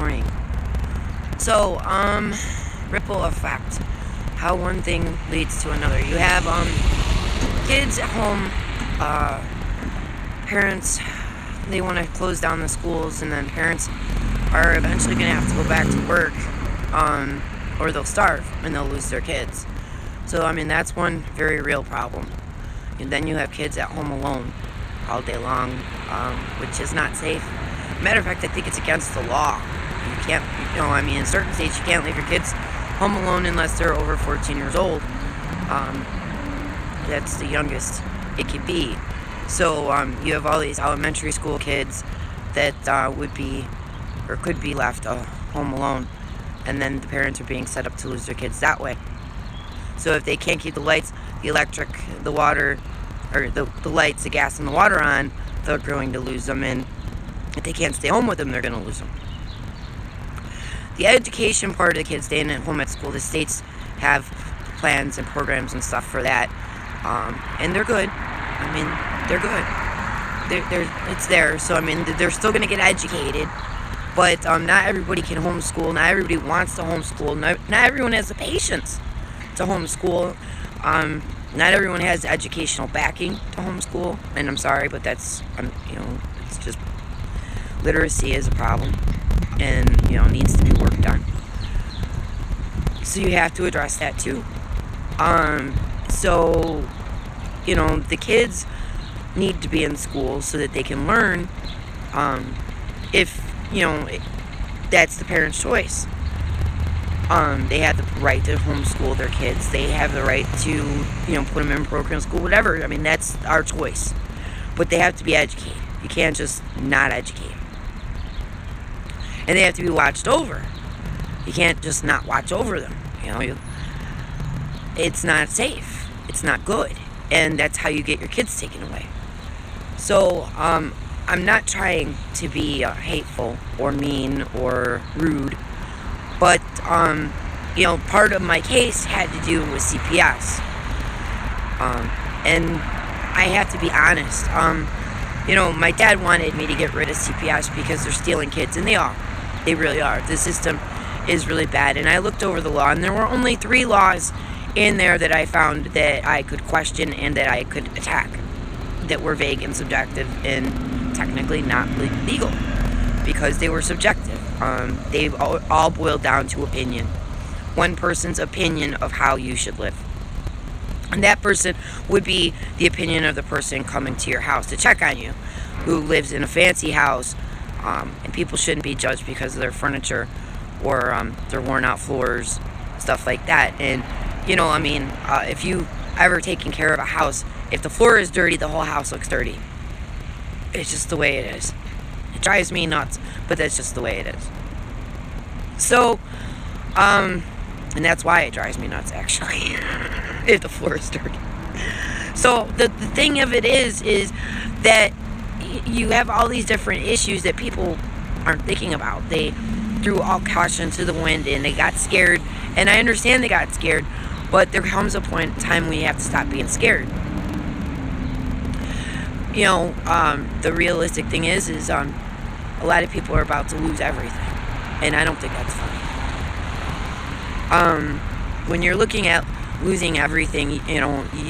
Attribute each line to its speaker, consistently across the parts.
Speaker 1: morning. So, ripple effect. How one thing leads to another. You have, kids at home, parents, they want to close down the schools, and then parents are eventually going to have to go back to work, or they'll starve, and they'll lose their kids. So, that's one very real problem. And then you have kids at home alone all day long, which is not safe. Matter of fact, I think it's against the law. You can't, in certain states you can't leave your kids home alone unless they're over 14 years old. That's the youngest it could be. So you have all these elementary school kids that would be or could be left home alone, and then the parents are being set up to lose their kids that way. So if they can't keep the lights, the electric, the water, or the lights, the gas, and the water on, they're going to lose them. And if they can't stay home with them, they're going to lose them. The education part of the kids staying at home at school, the states have plans and programs and stuff for that. And they're good. They're good. It's there. So, they're still going to get educated. But not everybody can homeschool. Not everybody wants to homeschool. Not everyone has the patience to homeschool. Not everyone has the educational backing to homeschool. And I'm sorry, but that's, it's just, literacy is a problem. And, needs to be worked on. So you have to address that too. So, the kids need to be in school so that they can learn, if, that's the parent's choice. They have the right to homeschool their kids. They have the right to, put them in program school, whatever. That's our choice. But they have to be educated. You can't just not educate. And they have to be watched over. You can't just not watch over them. It's not safe. It's not good. And that's how you get your kids taken away. So, I'm not trying to be hateful or mean or rude. But, part of my case had to do with CPS. And I have to be honest. My dad wanted me to get rid of CPS because they're stealing kids. And they are. They really are. The system is really bad. And I looked over the law, and there were only 3 laws in there that I found that I could question and that I could attack, that were vague and subjective and technically not legal because they were subjective. They've all boiled down to opinion. One person's opinion of how you should live. And that person would be the opinion of the person coming to your house to check on you, who lives in a fancy house. And people shouldn't be judged because of their furniture or their worn out floors, stuff like that. And, if you ever taken care of a house, if the floor is dirty, the whole house looks dirty. It's just the way it is. It drives me nuts, but that's just the way it is. So, and that's why it drives me nuts, actually, if the floor is dirty. So, the thing of it is that you have all these different issues that people aren't thinking about. They threw all caution to the wind and they got scared. And I understand they got scared, but there comes a point in time when you have to stop being scared. The realistic thing is a lot of people are about to lose everything. And I don't think that's funny. When you're looking at losing everything,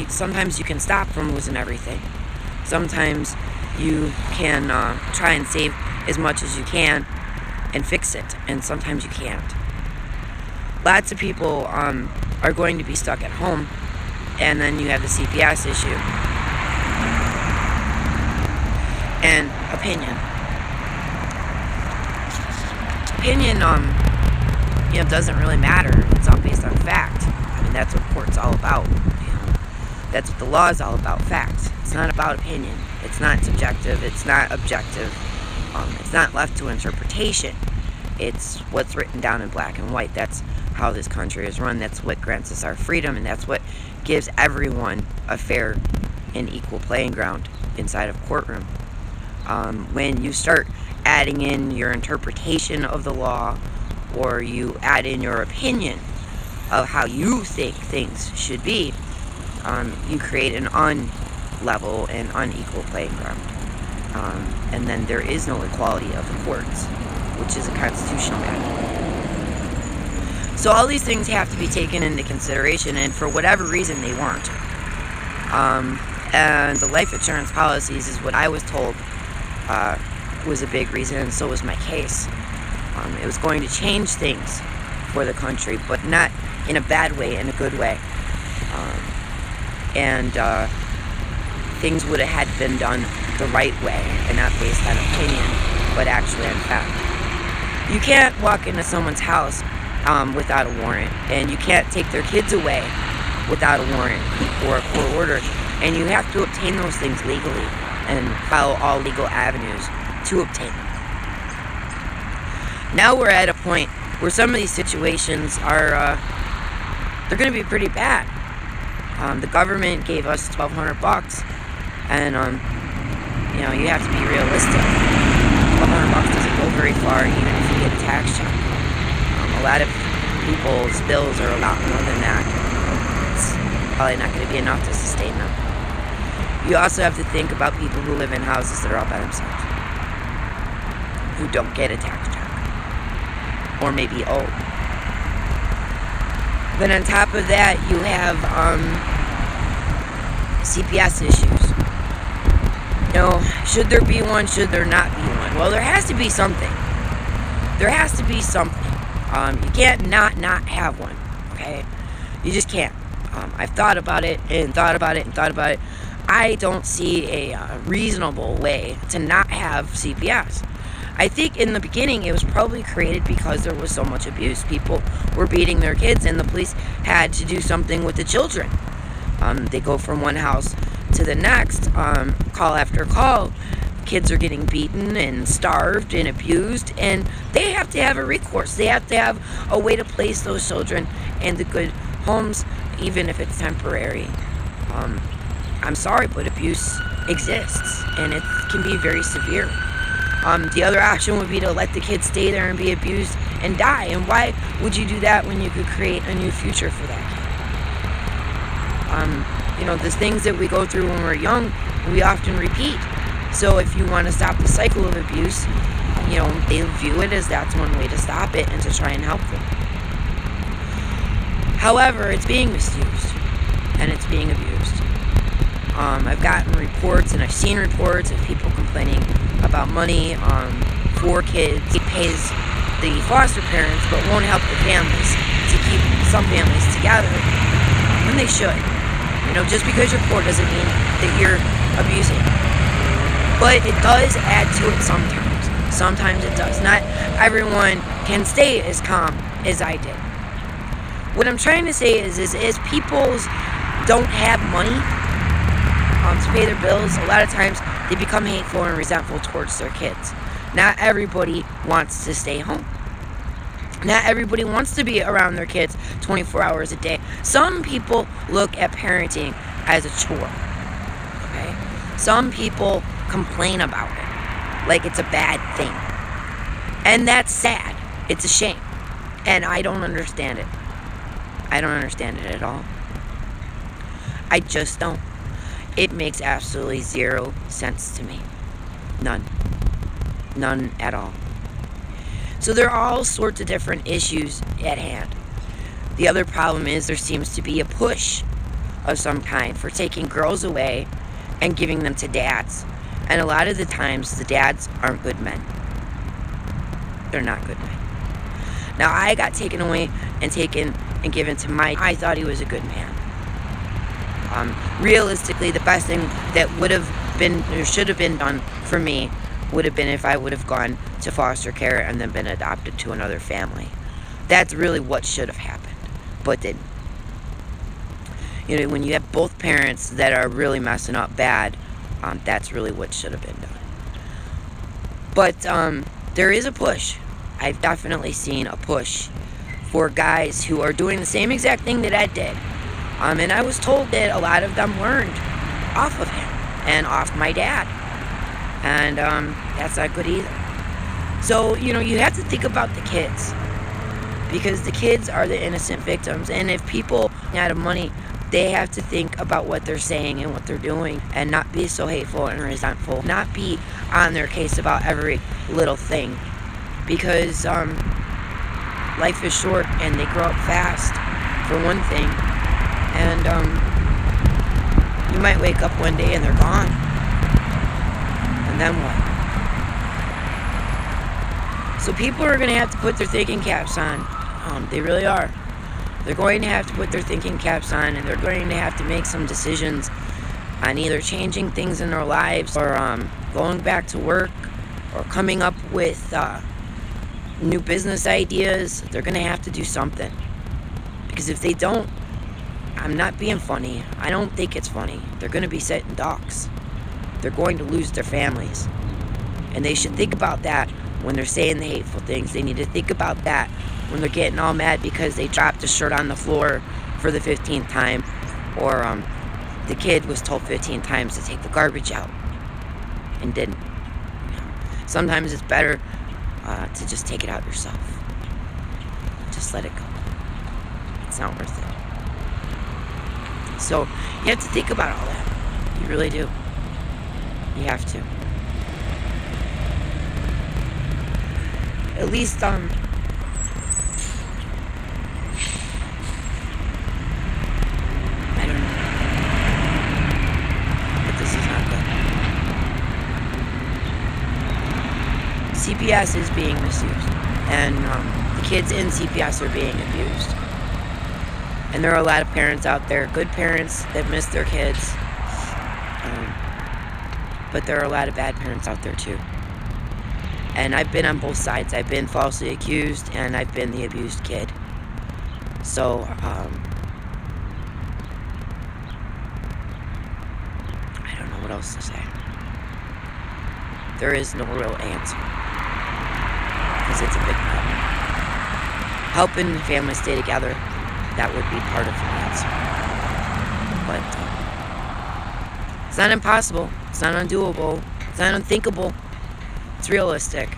Speaker 1: sometimes you can stop from losing everything. Sometimes you can try and save as much as you can and fix it, and sometimes you can't. Lots of people are going to be stuck at home, and then you have the CPS issue. And opinion. Opinion, doesn't really matter. It's all based on fact. That's what court's all about. That's what the law is all about, facts. It's not about opinion. It's not subjective. It's not objective. It's not left to interpretation. It's what's written down in black and white. That's how this country is run. That's what grants us our freedom, and that's what gives everyone a fair and equal playing ground inside of courtroom. When you start adding in your interpretation of the law, or you add in your opinion of how you think things should be, you create an unlevel and unequal playing ground. And then there is no equality of the courts which is a constitutional matter. So all these things have to be taken into consideration, and for whatever reason they weren't. And the life insurance policies is what I was told was a big reason, and so was my case. It was going to change things for the country, but not in a bad way, in a good way. And things would have had been done the right way, and not based on opinion, but actually on fact. You can't walk into someone's house without a warrant, and you can't take their kids away without a warrant or a court order, and you have to obtain those things legally and follow all legal avenues to obtain them. Now we're at a point where some of these situations are they're going to be pretty bad. The government gave us $1,200, and you have to be realistic. $1,200 doesn't go very far, even if you get a tax check. A lot of people's bills are a lot more than that. It's probably not going to be enough to sustain them. You also have to think about people who live in houses that are all by themselves, who don't get a tax check, or maybe old. Then on top of that, you have CPS issues. Should there be one? Should there not be one? Well, there has to be something. There has to be something. You can't not have one, okay? You just can't. I've thought about it and thought about it and thought about it. I don't see a reasonable way to not have CPS. I think in the beginning it was probably created because there was so much abuse. People were beating their kids, and the police had to do something with the children. They go from one house to the next, call after call. Kids are getting beaten and starved and abused, and they have to have a recourse. They have to have a way to place those children in the good homes, even if it's temporary. I'm sorry, but abuse exists, and it can be very severe. The other option would be to let the kids stay there and be abused and die. And why would you do that when you could create a new future for that kid? The things that we go through when we're young, we often repeat. So if you want to stop the cycle of abuse, they view it as that's one way to stop it and to try and help them. However, it's being misused, and it's being abused. I've gotten reports, and I've seen reports of people complaining about money for kids. It pays the foster parents, but won't help the families to keep some families together when they should. Just because you're poor doesn't mean that you're abusing. But it does add to it sometimes. Sometimes it does. Not everyone can stay as calm as I did. What I'm trying to say is people don't have money to pay their bills, a lot of times they become hateful and resentful towards their kids. Not everybody wants to stay home. Not everybody wants to be around their kids 24 hours a day. Some people look at parenting as a chore. Okay? Some people complain about it like it's a bad thing. And that's sad. It's a shame. And I don't understand it. I don't understand it at all. I just don't. It makes absolutely zero sense to me. None. None at all. So there are all sorts of different issues at hand. The other problem is there seems to be a push of some kind for taking girls away and giving them to dads. And a lot of the times the dads aren't good men. They're not good men. Now I got taken away and given to Mike. I thought he was a good man. Realistically, the best thing that would have been or should have been done for me would have been if I would have gone to foster care and then been adopted to another family. That's really what should have happened, but didn't. When you have both parents that are really messing up bad, that's really what should have been done. But there is a push. I've definitely seen a push for guys who are doing the same exact thing that I did. And I was told that a lot of them learned off of him and off my dad. And that's not good either. So, you have to think about the kids. Because the kids are the innocent victims. And if people out of money, they have to think about what they're saying and what they're doing. And not be so hateful and resentful. Not be on their case about every little thing. because life is short and they grow up fast, for one thing. And you might wake up one day and they're gone. And then what? So people are going to have to put their thinking caps on. They really are. They're going to have to put their thinking caps on, and they're going to have to make some decisions on either changing things in their lives, or going back to work, or coming up with new business ideas. They're going to have to do something. Because if they don't, I'm not being funny. I don't think it's funny. They're going to be sitting ducks. They're going to lose their families. And they should think about that when they're saying the hateful things. They need to think about that when they're getting all mad because they dropped a shirt on the floor for the 15th time, or the kid was told 15 times to take the garbage out and didn't. Sometimes it's better to just take it out yourself. Just let it go. It's not worth it. So you have to think about all that. You really do. You have to. At least, I don't know. But this is not good. CPS is being misused. And the kids in CPS are being abused. And there are a lot of parents out there, good parents that miss their kids. But there are a lot of bad parents out there too. And I've been on both sides. I've been falsely accused, and I've been the abused kid. So, I don't know what else to say. There is no real answer. Because it's a big problem. Helping the family stay together, that would be part of the answer. But it's not impossible. It's not undoable. It's not unthinkable. It's realistic.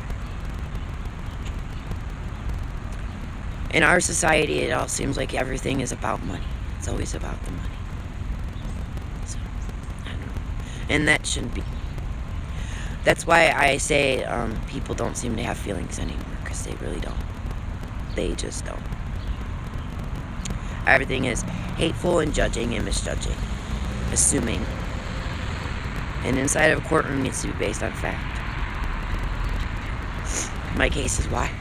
Speaker 1: In our society, it all seems like everything is about money. It's always about the money. So, I don't know. And that shouldn't be. That's why I say people don't seem to have feelings anymore, because they really don't. They just don't. Everything is hateful and judging and misjudging, assuming. And inside of a courtroom needs to be based on fact. My case is why.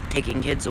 Speaker 1: Taking kids